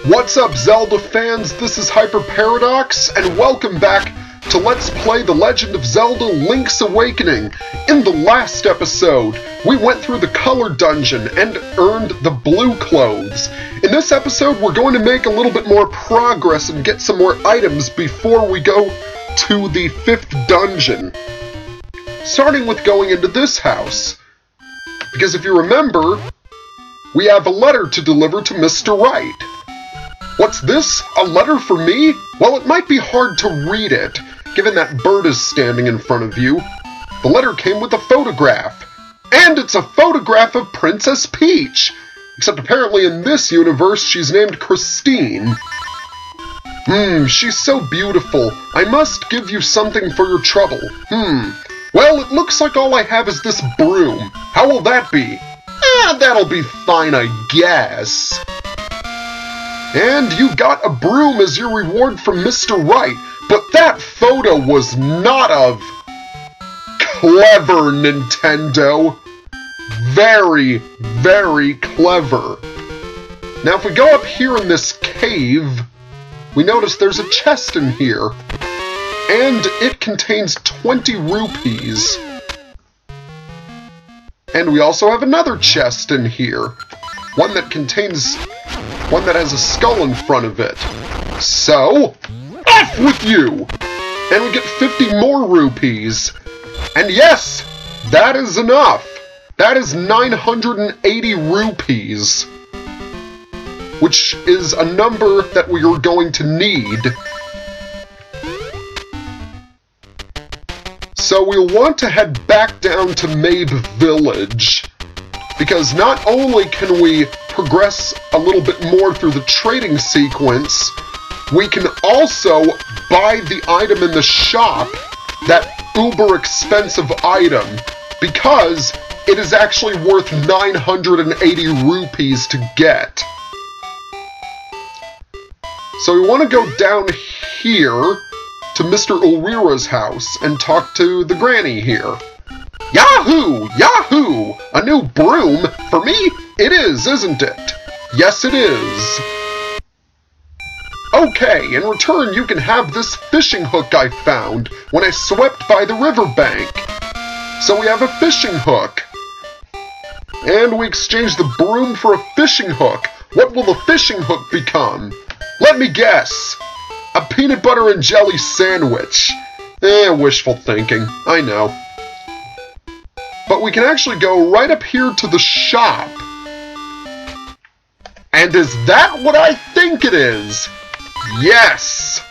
What's up, Zelda fans? This is Hyper Paradox, and welcome back to Let's Play The Legend of Zelda Link's Awakening. In the last episode, we went through the color dungeon and earned the blue clothes. In this episode, we're going to make a little bit more progress and get some more items before we go to the 5th dungeon. Starting with going into this house. Because if you remember, we have a letter to deliver to Mr. Right. What's this? A letter for me? Well, it might be hard to read it, given that bird is standing in front of you. The letter came with a photograph. And it's a photograph of Princess Peach! Except apparently in this universe, she's named Christine. She's so beautiful. I must give you something for your trouble. Well, it looks like all I have is this broom. How will that be? That'll be fine, I guess. And you got a broom as your reward from Mr. Right, but that photo was not of... Clever, Nintendo. Very, very clever. Now, if we go up here in this cave, we notice there's a chest in here, and it contains 20 rupees. And we also have another chest in here, one that has a skull in front of it. So, off with you! And we get 50 more rupees. And yes, that is enough. That is 980 rupees. Which is a number that we are going to need. So we'll want to head back down to Mabe Village. Because not only can we progress a little bit more through the trading sequence, we can also buy the item in the shop, that uber expensive item, because it is actually worth 980 rupees to get. So we want to go down here to Mr. Ulrira's house and talk to the granny here. Yahoo! Yahoo! A new broom? For me? It is, isn't it? Yes, it is. Okay, in return you can have this fishing hook I found when I swept by the riverbank. So we have a fishing hook. And we exchange the broom for a fishing hook. What will the fishing hook become? Let me guess. A peanut butter and jelly sandwich. Wishful thinking, I know. But we can actually go right up here to the shop. And is that what I think it is? Yes!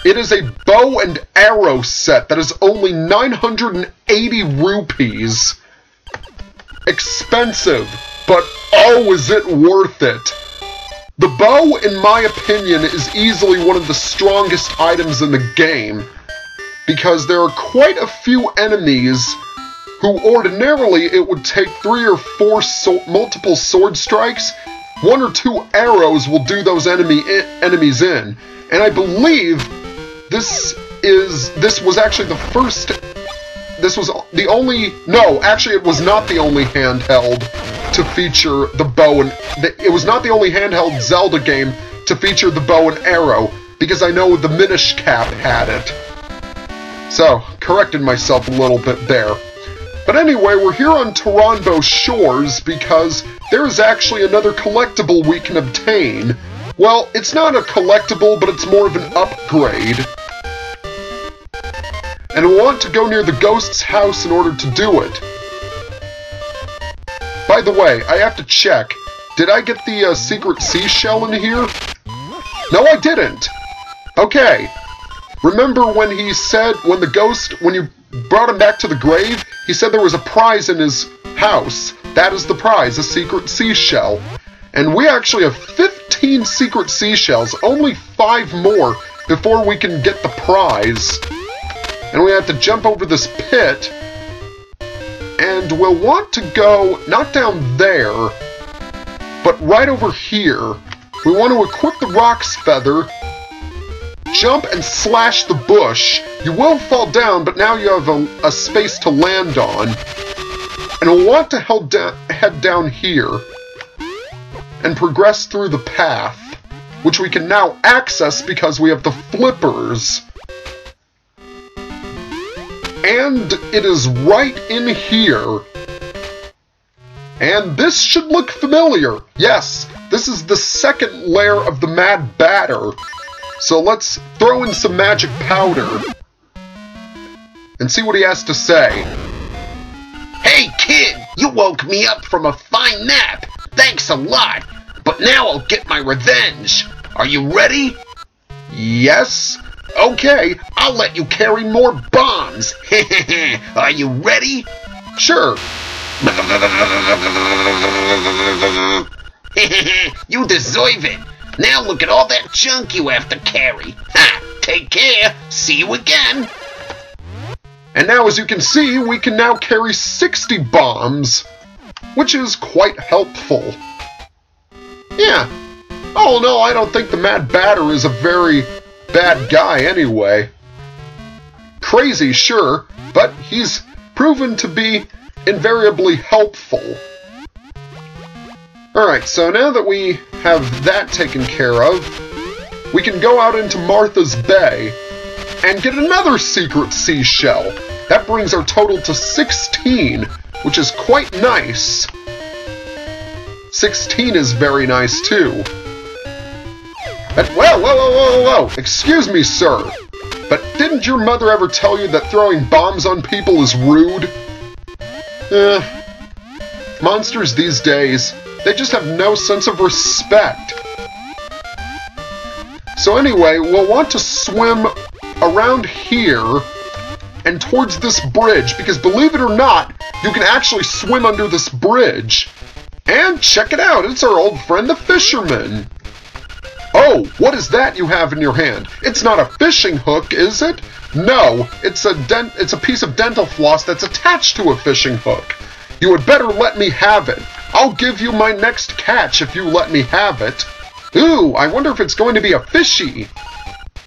It is a bow and arrow set that is only 980 rupees. Expensive, but oh, is it worth it? The bow, in my opinion, is easily one of the strongest items in the game, because there are quite a few enemies who ordinarily it would take 3 or 4 multiple sword strikes. 1 or 2 arrows will do those enemies in. And I believe this was actually the first... This was the only... No, actually it was not the only handheld to feature the bow and... It was not the only handheld Zelda game to feature the bow and arrow, because I know the Minish Cap had it. So, corrected myself a little bit there. But anyway, we're here on Taranbo Shores because there is actually another collectible we can obtain. Well, it's not a collectible, but it's more of an upgrade. And we want to go near the ghost's house in order to do it. By the way, I have to check. Did I get the secret seashell in here? No, I didn't. Okay. Remember when he said, when you brought him back to the grave, he said there was a prize in his house. That is the prize, a secret seashell. And we actually have 15 secret seashells, only 5 more before we can get the prize. And we have to jump over this pit, and we'll want to go, not down there, but right over here. We want to equip the Rock's Feather, jump and slash the bush. You will fall down, but now you have a space to land on. And we'll want to head down here and progress through the path. which we can now access because we have the flippers. And it is right in here. And this should look familiar. Yes, this is the second layer of the Mad Batter. So let's throw in some magic powder and see what he has to say. Hey kid, you woke me up from a fine nap. Thanks a lot. But now I'll get my revenge. Are you ready? Yes. Okay, I'll let you carry more bombs. Are you ready? Sure. You deserve it. Now look at all that junk you have to carry. Ha! Take care. See you again. And now, as you can see, we can now carry 60 bombs, which is quite helpful. Yeah. Oh no, I don't think the Mad Batter is a very bad guy anyway. Crazy, sure, but he's proven to be invariably helpful. Alright, so now that we have that taken care of, we can go out into Martha's Bay and get another secret seashell. That brings our total to 16, which is quite nice. 16 is very nice, too. Whoa! Excuse me, sir, but didn't your mother ever tell you that throwing bombs on people is rude? Monsters these days, they just have no sense of respect. So anyway, we'll want to swim around here and towards this bridge, because believe it or not, you can actually swim under this bridge. And check it out, it's our old friend the fisherman. Oh, what is that you have in your hand? It's not a fishing hook, is it? No, it's a piece of dental floss that's attached to a fishing hook. You had better let me have it. I'll give you my next catch if you let me have it. Ooh, I wonder if it's going to be a fishy.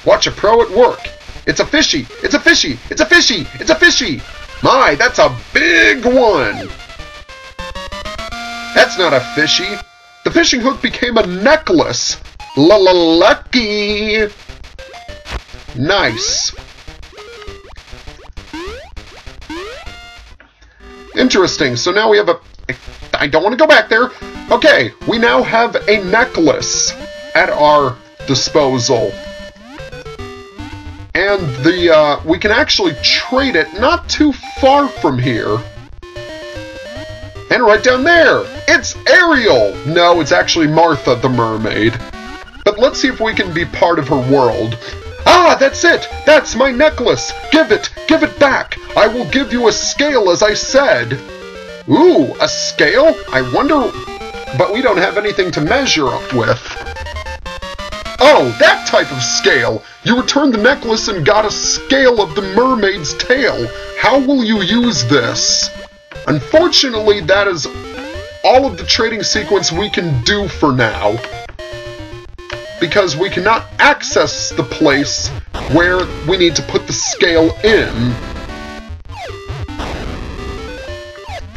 Watch a pro at work. It's a fishy! It's a fishy! It's a fishy! It's a fishy! My, that's a big one! That's not a fishy. The fishing hook became a necklace. Lucky! Nice. Interesting, so now we have I don't want to go back there. Okay, we now have a necklace at our disposal. And we can actually trade it not too far from here. And right down there, it's Ariel! No, it's actually Martha the mermaid. But let's see if we can be part of her world. Ah, that's it! That's my necklace! Give it back! I will give you a scale as I said! Ooh, a scale? I wonder... But we don't have anything to measure up with. Oh, that type of scale! You returned the necklace and got a scale of the mermaid's tail. How will you use this? Unfortunately, that is all of the trading sequence we can do for now. Because we cannot access the place where we need to put the scale in.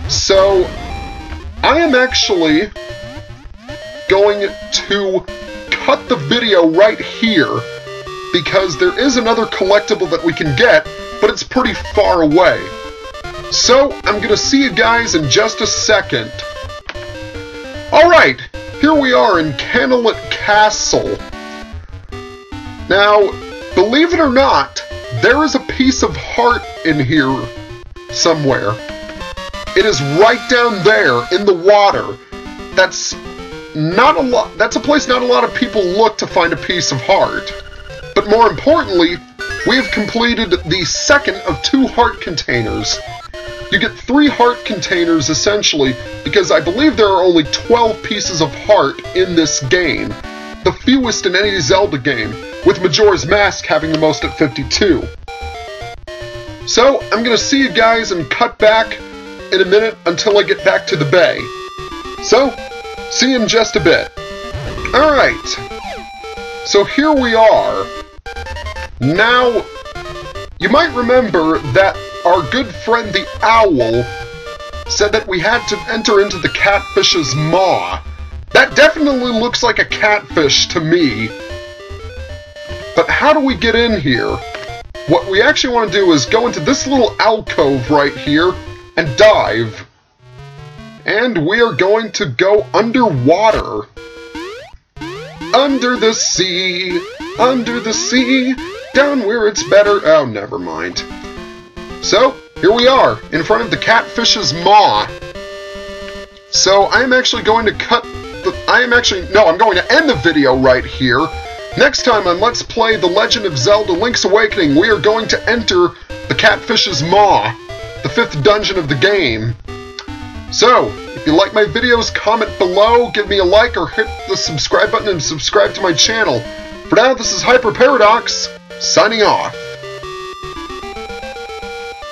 So, I am actually going to cut the video right here, because there is another collectible that we can get, but it's pretty far away. So, I'm going to see you guys in just a second. Alright, here we are in Canelet Castle. Now, believe it or not, there is a piece of heart in here somewhere. It is right down there in the water. That's a place not a lot of people look to find a piece of heart. But more importantly, we have completed the second of 2 heart containers. You get 3 heart containers essentially, because I believe there are only 12 pieces of heart in this game. The fewest in any Zelda game, with Majora's Mask having the most at 52. So, I'm gonna see you guys and cut back in a minute until I get back to the bay. So, see you in just a bit. Alright, so here we are. Now, you might remember that our good friend the owl said that we had to enter into the catfish's maw That definitely looks like a catfish to me. But how do we get in here? What we actually want to do is go into this little alcove right here and dive. And we are going to go underwater. Under the sea, down where it's better. Oh, never mind. So, here we are, in front of the catfish's maw. So, I'm actually going to I'm going to end the video right here. Next time on Let's Play The Legend of Zelda Link's Awakening, we are going to enter the catfish's maw, the 5th dungeon of the game. So, if you like my videos, comment below, give me a like, or hit the subscribe button and subscribe to my channel. For now, this is Hyper Paradox, signing off.